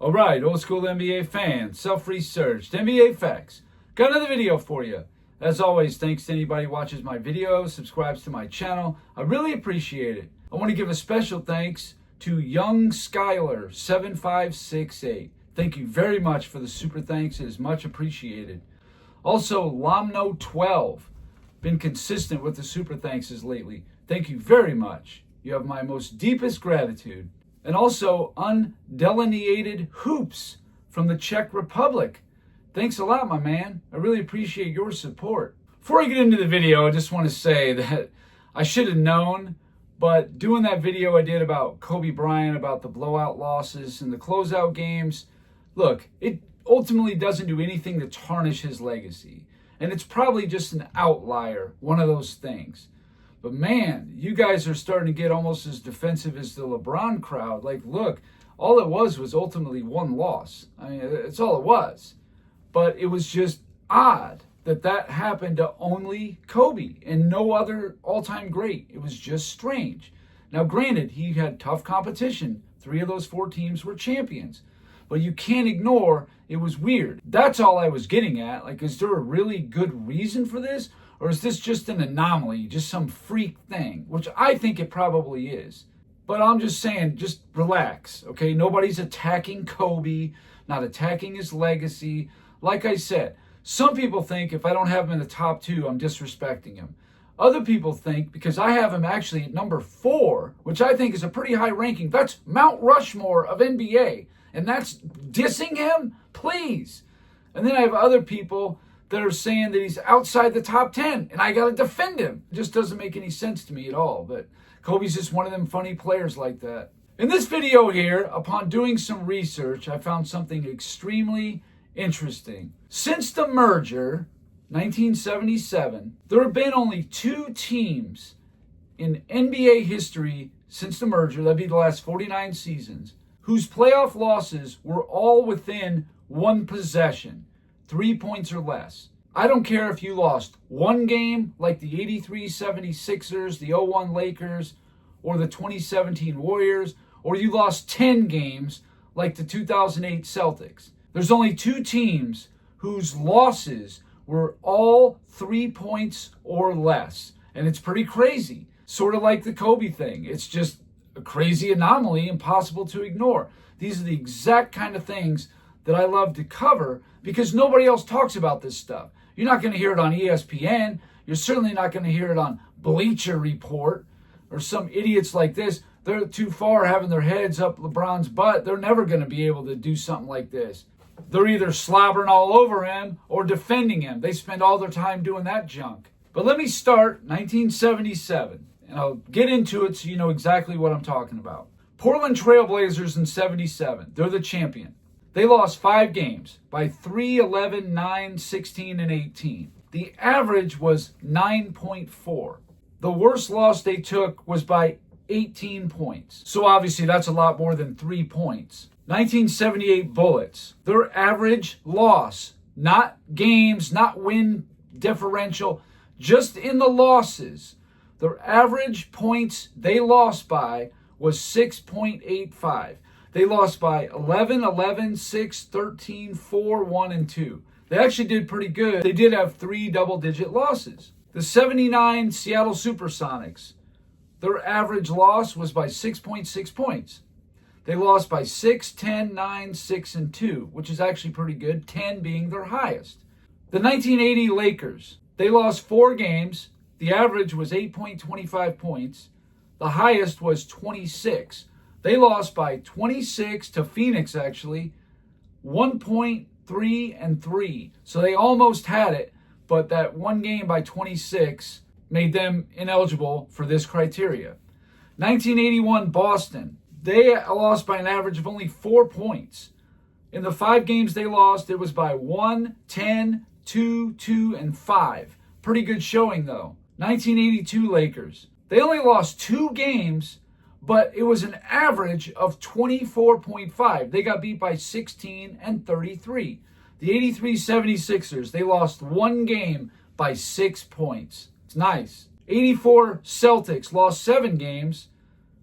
All right, old school NBA fans, self-researched, NBA facts. Got another video for you. As always, thanks to anybody who watches my videos, subscribes to my channel. I really appreciate it. I want to give a special thanks to Young Skylar 7568. Thank you very much for the super thanks. It is much appreciated. Also, Lomno12. Been consistent with the super thankses lately. Thank you very much. You have my most deepest gratitude. And also, Undelineated Hoops from the Czech Republic. Thanks a lot, my man. I really appreciate your support. Before I get into the video, I just want to say that I should have known, but doing that video I did about Kobe Bryant, about the blowout losses and the closeout games, look, it ultimately doesn't do anything to tarnish his legacy. And it's probably just an outlier, one of those things. But man, you guys are starting to get almost as defensive as the LeBron crowd. Like, look, all it was ultimately one loss. I mean, that's all it was. But it was just odd that that happened to only Kobe and no other all-time great. It was just strange. Now, granted, he had tough competition. 3 of those 4 teams were champions. But you can't ignore it was weird. That's all I was getting at. Like, is there a really good reason for this? Or is this just an anomaly, just some freak thing? Which I think it probably is. But I'm just saying, just relax, okay? Nobody's attacking Kobe, not attacking his legacy. Like I said, some people think if I don't have him in the top 2, I'm disrespecting him. Other people think, because I have him actually at number 4, which I think is a pretty high ranking, that's Mount Rushmore of NBA. And that's dissing him? Please. And then I have other people that are saying that he's outside the top 10, and I got to defend him. It just doesn't make any sense to me at all, but Kobe's just one of them funny players like that. In this video here, upon doing some research, I found something extremely interesting. Since the merger, 1977, there have been only 2 teams in NBA history since the merger, that'd be the last 49 seasons, whose playoff losses were all within 1 possession. 3 points or less. I don't care if you lost 1 game like the 83 76ers, the 01 Lakers, or the 2017 Warriors, or you lost 10 games like the 2008 Celtics. There's only 2 teams whose losses were all 3 points or less. And it's pretty crazy. Sort of like the Kobe thing. It's just a crazy anomaly, impossible to ignore. These are the exact kind of things that I love to cover because nobody else talks about this stuff. You're not going to hear it on ESPN. You're certainly not going to hear it on Bleacher Report or some idiots like this. They're too far having their heads up LeBron's butt. They're never going to be able to do something like this. They're either slobbering all over him or defending him. They spend all their time doing that junk. But let me start 1977, and I'll get into it so you know exactly what I'm talking about. Portland Trailblazers in 77. They're the champion. They lost 5 games by 3, 11, 9, 16, and 18. The average was 9.4. The worst loss they took was by 18 points. So obviously that's a lot more than 3 points. 1978 Bullets. Their average loss, not games, not win differential, just in the losses. Their average points they lost by was 6.85. They lost by 11, 11, 6, 13, 4, 1, and 2. They actually did pretty good. They did have 3 double-digit losses. The 79 Seattle Supersonics, their average loss was by 6.6 points. They lost by 6, 10, 9, 6, and 2, which is actually pretty good, 10 being their highest. The 1980 Lakers, they lost 4 games. The average was 8.25 points. The highest was 26. They lost by 26 to Phoenix, actually, 1.3 and 3. So they almost had it, but that 1 game by 26 made them ineligible for this criteria. 1981 Boston, they lost by an average of only 4 points. In the 5 games they lost, it was by 1, 10, 2, 2, and 5. Pretty good showing, though. 1982 Lakers, they only lost 2 games, but it was an average of 24.5. They got beat by 16 and 33. The 83 76ers, they lost 1 game by 6 points. It's nice. 84 Celtics lost 7 games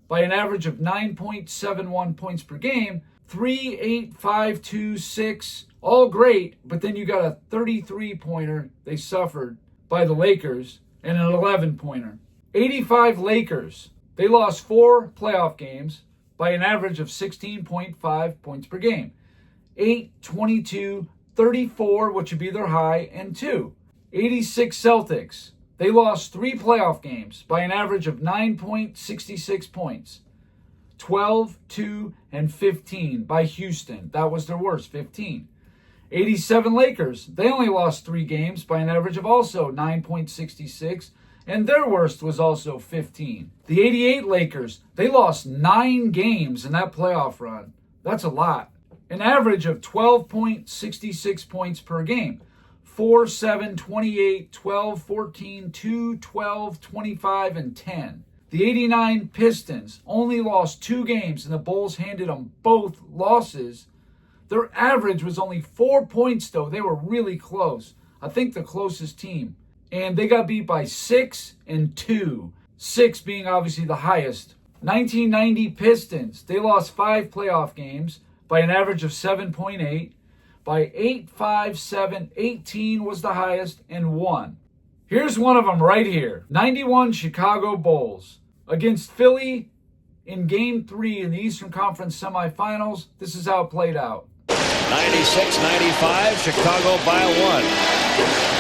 by an average of 9.71 points per game. 3, 8, 5, 2, 6, all great, but then you got a 33-pointer they suffered by the Lakers and an 11-pointer. 85 Lakers. They lost 4 playoff games by an average of 16.5 points per game. 8, 22, 34, which would be their high, and 2. 86 Celtics. They lost 3 playoff games by an average of 9.66 points. 12, 2, and 15 by Houston. That was their worst, 15. 87 Lakers. They only lost 3 games by an average of also 9.66, and their worst was also 15. The 88 Lakers. They lost 9 games in that playoff run. That's a lot. An average of 12.66 points per game. 4, 7, 28, 12, 14, 2, 12, 25, and 10. The 89 Pistons only lost 2 games, and the Bulls handed them both losses. Their average was only 4 points, though. They were really close. I think the closest team. And they got beat by 6 and 2. 6 being obviously the highest. 1990 Pistons. They lost 5 playoff games by an average of 7.8. By 8, 5, 7, 18 was the highest, and 1. Here's one of them right here. 91 Chicago Bulls against Philly in Game 3 in the Eastern Conference semifinals. This is how it played out. 96-95, Chicago by 1.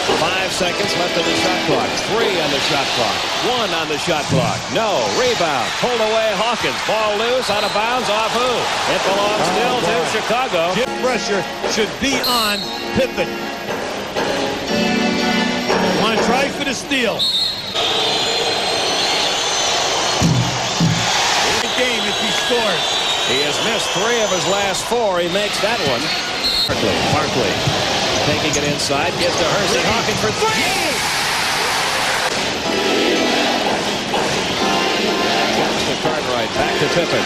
5 seconds left on the shot clock. 3 on the shot clock. 1 on the shot clock. No. Rebound. Pulled away Hawkins. Ball loose. Out of bounds. Off who? It belongs still to Chicago. Pressure should be on Pippen. Want to try for the steal. Good game if he scores. He has missed 3 of his last 4. He makes that one. Barkley taking it inside. Gives to Hersey. Hawkins for 3. To Cartwright. Back to Pippen.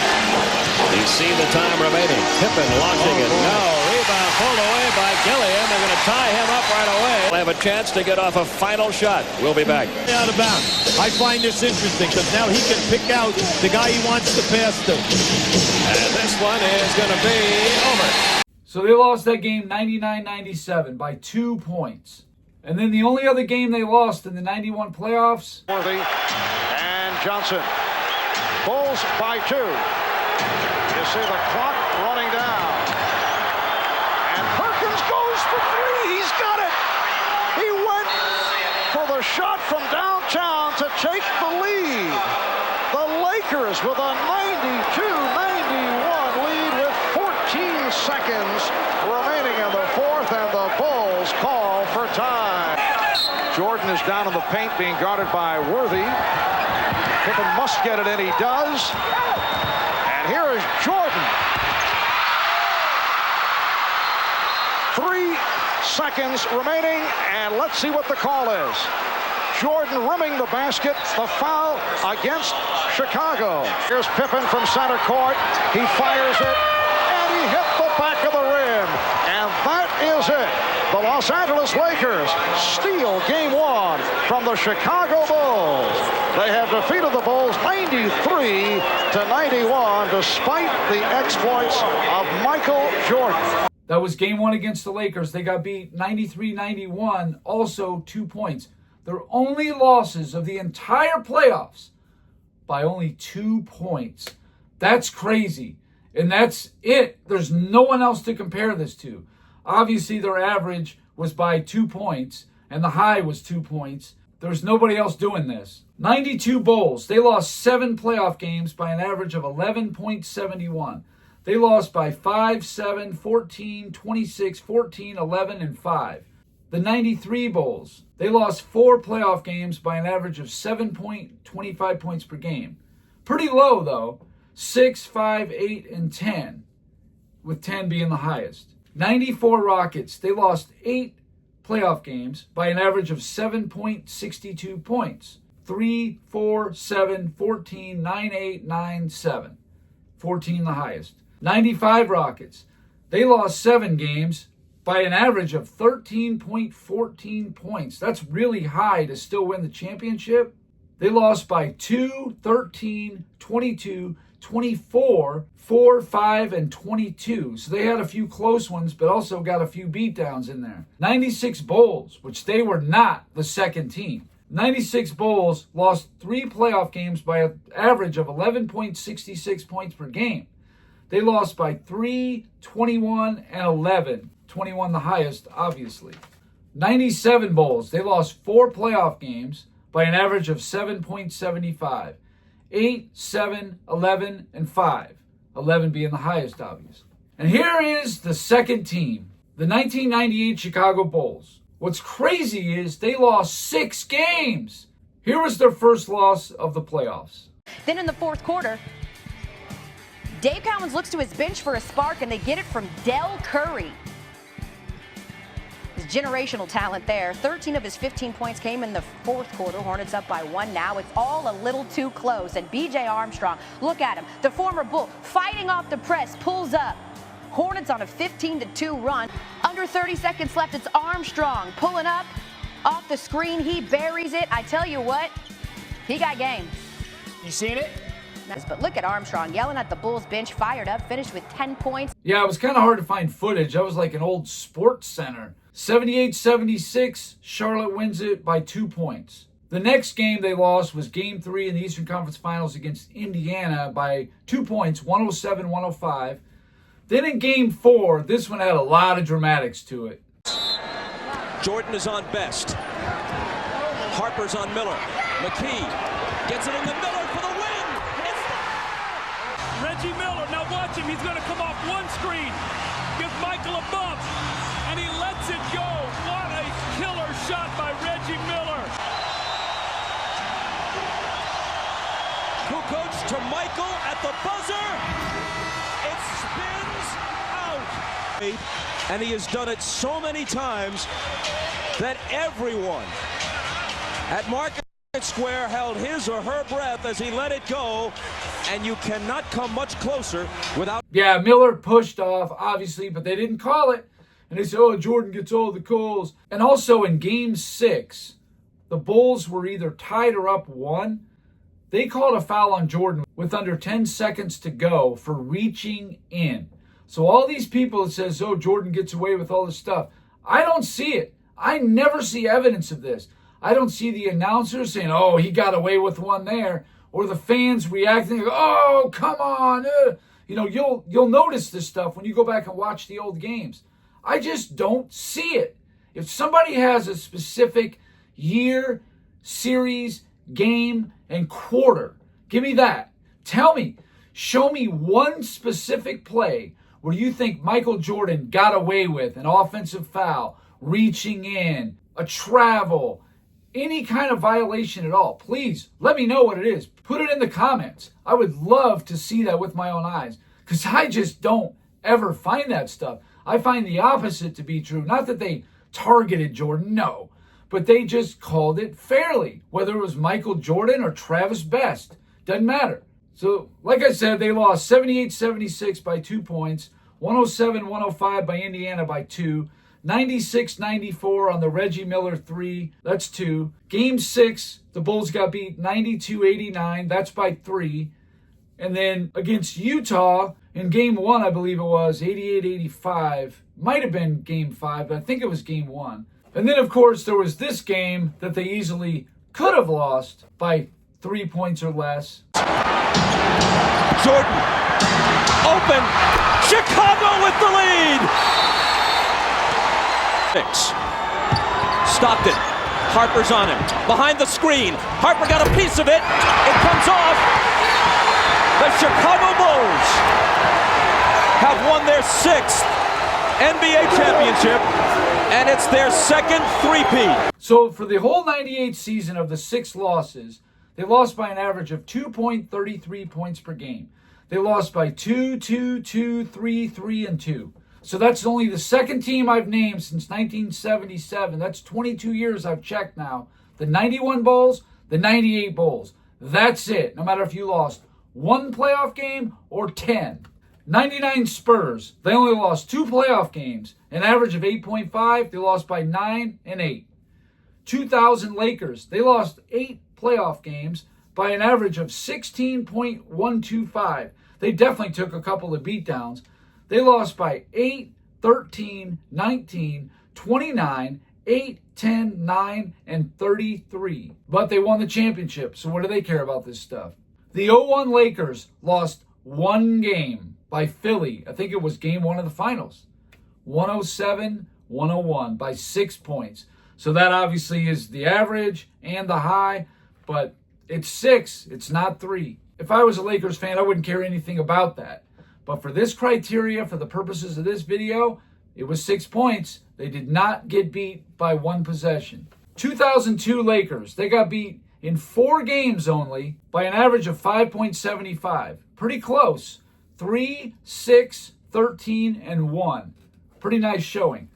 You see the time remaining. Pippen launching it. No. Rebound pulled away by Gilliam. They're going to tie him up right away. They'll have a chance to get off a final shot. We'll be back. Out of bounds. I find this interesting because now he can pick out the guy he wants to pass to. And this one is going to be over. So they lost that game 99-97 by 2 points. And then the only other game they lost in the 91 playoffs. Worthy and Johnson. Bulls by 2. You see the clock running down. And Perkins goes for 3. He's got it. He went for the shot from downtown to take the lead. The Lakers with a 92-91 lead with 14 seconds remaining in the 4th, and the Bulls call for time. Jordan is down in the paint being guarded by Worthy. Pippen must get it, and he does. And here is Jordan. 3 seconds remaining, and let's see what the call is. Jordan rimming the basket, the foul against Chicago. Here's Pippen from center court. He fires it, and he hit the back of the rim. And that is it. The Los Angeles Lakers steal Game 1 from the Chicago Bulls. They have defeated the Bulls 93-91 despite the exploits of Michael Jordan. That was Game 1 against the Lakers. They got beat 93-91, also 2 points. Their only losses of the entire playoffs by only 2 points. That's crazy. And that's it. There's no one else to compare this to. Obviously, their average was by 2 points, and the high was 2 points. There's nobody else doing this. 92 Bulls. They lost 7 playoff games by an average of 11.71. They lost by 5, 7, 14, 26, 14, 11, and 5. The 93 Bulls. They lost 4 playoff games by an average of 7.25 points per game. Pretty low, though. 6, 5, 8, and 10, with 10 being the highest. 94 Rockets. They lost 8 playoff games by an average of 7.62 points. 3, 4, 7, 14, 9, 8, 9, 7. 14 the highest. 95 Rockets. They lost 7 games by an average of 13.14 points. That's really high to still win the championship. They lost by 2, 13, 22, 24, 4, 5, and 22. So they had a few close ones, but also got a few beatdowns in there. 96 Bulls, which they were not the second team. 96 Bulls lost 3 playoff games by an average of 11.66 points per game. They lost by 3, 21, and 11. 21 the highest, obviously. 97 Bulls, they lost 4 playoff games by an average of 7.75. 8, 7, 11, and 5. 11 being the highest, obviously. And here is the second team, the 1998 Chicago Bulls. What's crazy is they lost 6 games. Here was their first loss of the playoffs. Then in the fourth quarter, Dave Cowens looks to his bench for a spark, and they get it from Del Curry. His generational talent there. 13 of his 15 points came in the fourth quarter. Hornets up by 1 now. It's all a little too close. And B.J. Armstrong, look at him. The former Bull fighting off the press, pulls up. Hornets on a 15-2 run. Under 30 seconds left. It's Armstrong pulling up off the screen. He buries it. I tell you what, he got game. You seen it? But look at Armstrong yelling at the Bulls bench, fired up, finished with 10 points. Yeah, it was kind of hard to find footage. That was like an old sports center. 78-76, Charlotte wins it by 2 points. The next game they lost was Game 3 in the Eastern Conference Finals against Indiana by 2 points, 107-105. Then in Game 4, this one had a lot of dramatics to it. Jordan is on Best. Harper's on Miller. McKee gets it into Miller for the win. Reggie Miller, now watch him. He's going to come off one screen, give Michael a bump, and he lets it go. What a killer shot by Reggie Miller. Kukoc to Michael at the buzzer. It spins out. And he has done it so many times that everyone at Market Square held his or her breath as he let it go, and you cannot come much closer without... Yeah, Miller pushed off, obviously, but they didn't call it. And they said, oh, Jordan gets all the calls. And also in Game 6, the Bulls were either tied or up 1. They called a foul on Jordan with under 10 seconds to go for reaching in. So all these people that says, oh, Jordan gets away with all this stuff, I don't see it. I never see evidence of this. I don't see the announcers saying, oh, he got away with one there, or the fans reacting, oh, come on. You know, you'll notice this stuff when you go back and watch the old games. I just don't see it. If somebody has a specific year, series, game, and quarter, give me that. Tell me, show me one specific play where you think Michael Jordan got away with an offensive foul, reaching in, a travel, any kind of violation at all. Please let me know what it is. Put it in the comments. I would love to see that with my own eyes, because I just don't ever find that stuff. I find the opposite to be true. Not that they targeted Jordan, no, but they just called it fairly. Whether it was Michael Jordan or Travis Best, doesn't matter. So, like I said, they lost 78-76 by 2 points, 107-105 by Indiana by 2, 96-94 on the Reggie Miller 3, that's 2. Game 6, the Bulls got beat 92-89, that's by 3. And then against Utah, in Game 1, I believe it was, 88-85. Might have been Game 5, but I think it was Game 1. And then, of course, there was this game that they easily could have lost by 3 points or less. Jordan, open, Chicago with the lead! 6. Stockton, Harper's on him, behind the screen. Harper got a piece of it, it comes off. The Chicago Bulls have won their 6th NBA championship, and it's their second three-peat. So for the whole 98 season of the 6 losses, they lost by an average of 2.33 points per game. They lost by 2, 2, 2, 3, 3, and 2. So that's only the second team I've named since 1977. That's 22 years I've checked now. The 91 Bulls, the 98 Bulls. That's it, no matter if you lost 1 playoff game or 10. 99 Spurs, they only lost 2 playoff games, an average of 8.5. They lost by 9 and 8. 2000 Lakers, they lost 8 playoff games by an average of 16.125. They definitely took a couple of beatdowns. They lost by 8, 13, 19, 29, 8, 10, 9, and 33. But they won the championship, so what do they care about this stuff? The 0-1 Lakers lost one game by Philly. I think it was game one of the finals. 107-101 by 6 points. So that obviously is the average and the high, but it's 6, it's not 3. If I was a Lakers fan, I wouldn't care anything about that. But for this criteria, for the purposes of this video, it was 6 points. They did not get beat by one possession. 2002 Lakers, they got beat in 4 games only by an average of 5.75. Pretty close. 3, 6, 13, and 1. Pretty nice showing.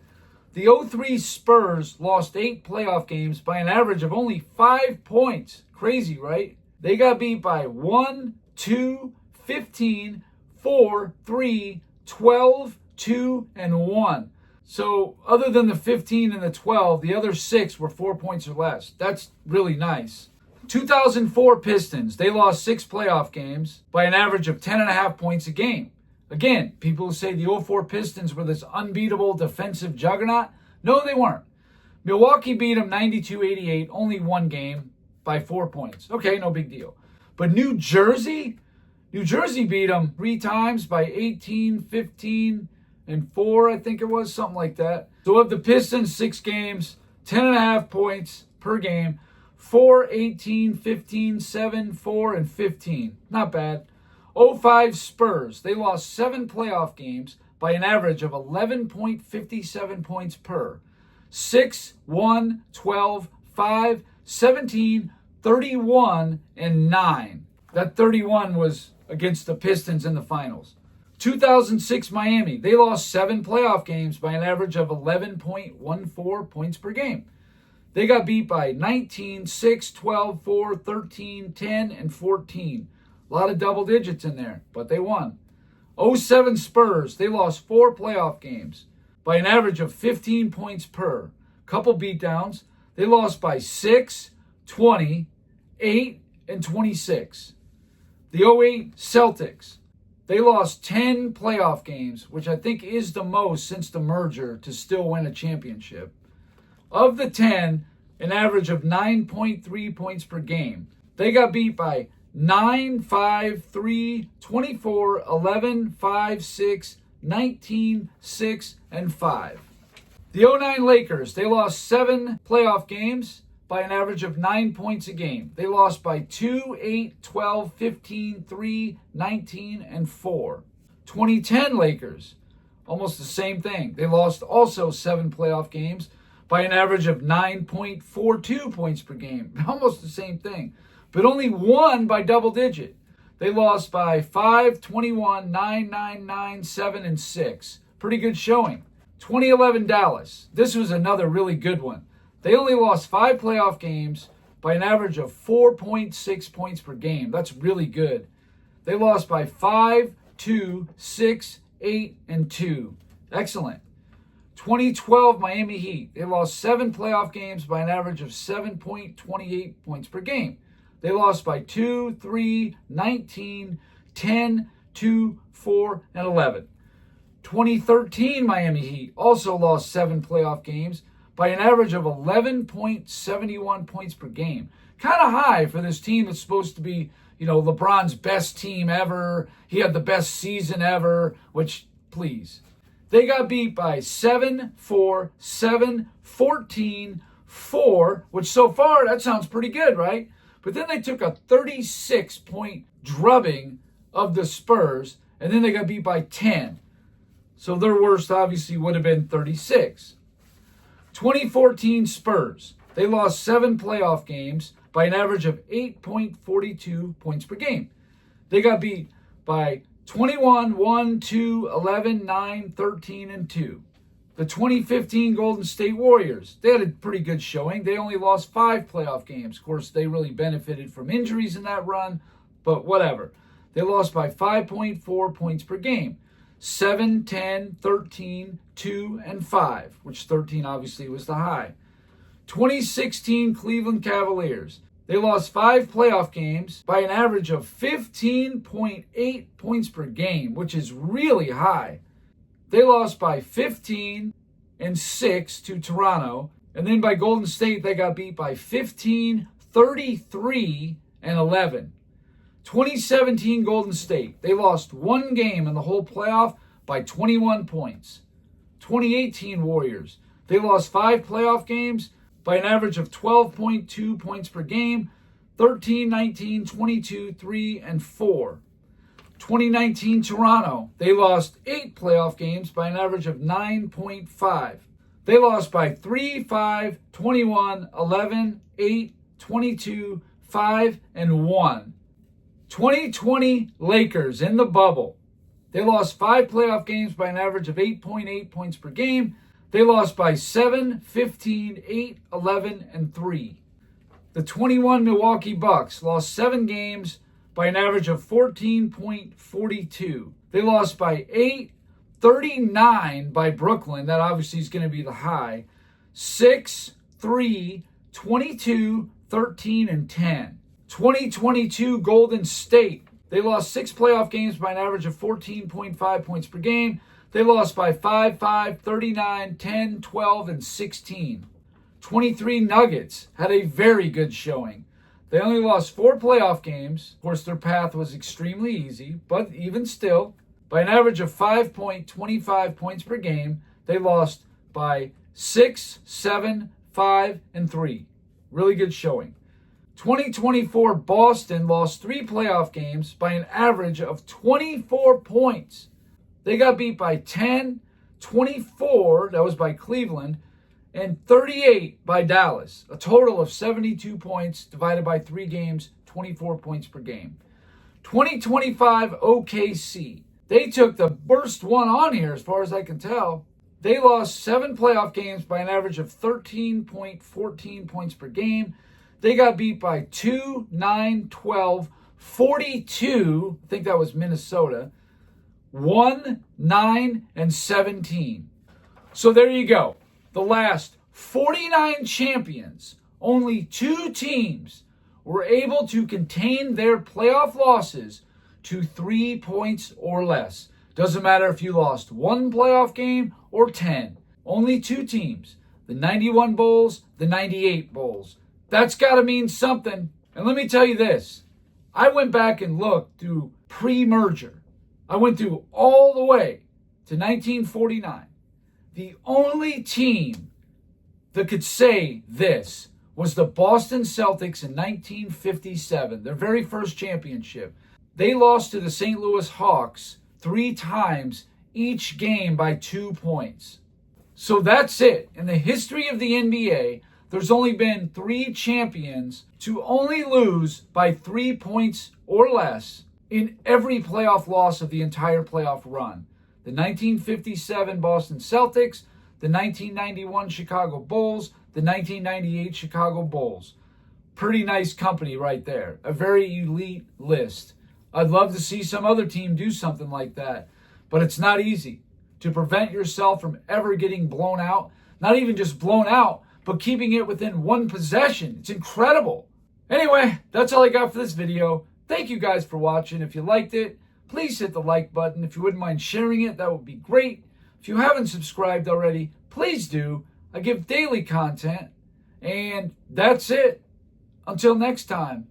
The 03 Spurs lost 8 playoff games by an average of only 5 points. Crazy, right? They got beat by 1, 2, 15, 4, 3, 12, 2, and 1. So other than the 15 and the 12, the other 6 were 4 points or less. That's really nice. 2004 Pistons, they lost 6 playoff games by an average of 10.5 points a game. Again, people who say the 04 Pistons were this unbeatable defensive juggernaut. No, they weren't. Milwaukee beat them 92-88, only one game by 4 points. Okay, no big deal. But New Jersey beat them 3 times by 18, 15, and 4, I think it was, something like that. So of the Pistons, 6 games, 10.5 points per game, 4, 18, 15, 7, 4, and 15. Not bad. 05 Spurs, they lost 7 playoff games by an average of 11.57 points per. 6, 1, 12, 5, 17, 31, and 9. That 31 was against the Pistons in the finals. 2006 Miami, they lost 7 playoff games by an average of 11.14 points per game. They got beat by 19, 6, 12, 4, 13, 10, and 14. A lot of double digits in there, but they won. 07 Spurs, they lost 4 playoff games by an average of 15 points per. Couple beatdowns. They lost by 6, 20, 8, and 26. The 08 Celtics, they lost 10 playoff games, which I think is the most since the merger to still win a championship. Of the 10, an average of 9.3 points per game. They got beat by 9, 5, 3, 24, 11, 5, 6, 19, 6, and 5. The 09 Lakers, they lost 7 playoff games by an average of 9 points a game. They lost by 2, 8, 12, 15, 3, 19, and 4. 2010 Lakers, almost the same thing. They lost also 7 playoff games by an average of 9.42 points per game. Almost the same thing. But only one by double digit. They lost by 5, 21, 9, 9, 9, 7, and 6. Pretty good showing. 2011 Dallas. This was another really good one. They only lost 5 playoff games by an average of 4.6 points per game. That's really good. They lost by 5, 2, 6, 8, and 2. Excellent. 2012 Miami Heat. They lost 7 playoff games by an average of 7.28 points per game. They lost by 2, 3, 19, 10, 2, 4, and 11. 2013 Miami Heat also lost 7 playoff games by an average of 11.71 points per game. Kind of high for this team that's supposed to be, LeBron's best team ever. He had the best season ever, which, please. They got beat by 7, 4, 7, 14, 4, which so far, that sounds pretty good, right? But then they took a 36-point drubbing of the Spurs, and then they got beat by 10. So their worst obviously would have been 36. 2014 Spurs. They lost 7 playoff games by an average of 8.42 points per game. They got beat by 21, 1, 2, 11, 9, 13, and 2. The 2015 Golden State Warriors, they had a pretty good showing. They only lost 5 playoff games. Of course, they really benefited from injuries in that run, but whatever. They lost by 5.4 points per game. 7, 10, 13, 2, and 5, which 13 obviously was the high. 2016 Cleveland Cavaliers. They lost 5 playoff games by an average of 15.8 points per game, which is really high. They lost by 15-6 to Toronto. And then by Golden State, they got beat by 15, 33-11. 2017 Golden State, they lost 1 game in the whole playoff by 21 points. 2018 Warriors, they lost 5 playoff games by an average of 12.2 points per game, 13, 19, 22, 3, and 4. 2019 Toronto, they lost 8 playoff games by an average of 9.5. They lost by 3, 5, 21, 11, 8, 22, 5, and 1. 2020 Lakers in the bubble. They lost 5 playoff games by an average of 8.8 points per game. They lost by 7, 15, 8, 11, and 3. The 21 Milwaukee Bucks lost 7 games by an average of 14.42. They lost by 8, 39 by Brooklyn. That obviously is going to be the high. 6, 3, 22, 13, and 10. 2022 Golden State. They lost 6 playoff games by an average of 14.5 points per game. They lost by 5, 5, 39, 10, 12, and 16. 23 Nuggets had a very good showing. They only lost 4 playoff games. Of course, their path was extremely easy, but even still, by an average of 5.25 points per game, they lost by 6, 7, 5, and 3. Really good showing. 2024 Boston lost 3 playoff games by an average of 24 points. They got beat by 10, 24, that was by Cleveland, and 38 by Dallas. A total of 72 points divided by 3 games, 24 points per game. 2025 OKC. They took the worst one on here as far as I can tell. They lost 7 playoff games by an average of 13.14 points per game. They got beat by 2, 9, 12, 42, I think that was Minnesota, 1, 9, and 17. So there you go. The last 49 champions, only 2 teams were able to contain their playoff losses to 3 points or less. Doesn't matter if you lost 1 playoff game or 10. Only 2 teams. The 91 Bulls, the 98 Bulls. That's got to mean something. And let me tell you this. I went back and looked through pre-merger. I went through all the way to 1949. The only team that could say this was the Boston Celtics in 1957, their very first championship. They lost to the St. Louis Hawks 3 times, each game by 2 points. So that's it. In the history of the NBA, there's only been 3 champions to only lose by 3 points or less in every playoff loss of the entire playoff run. The 1957 Boston Celtics, the 1991 Chicago Bulls, the 1998 Chicago Bulls. Pretty nice company right there. A very elite list. I'd love to see some other team do something like that, but it's not easy to prevent yourself from ever getting blown out. Not even just blown out, but keeping it within 1 possession. It's incredible. Anyway, that's all I got for this video. Thank you guys for watching. If you liked it, please hit the like button. If you wouldn't mind sharing it, that would be great. If you haven't subscribed already, please do. I give daily content. And that's it. Until next time.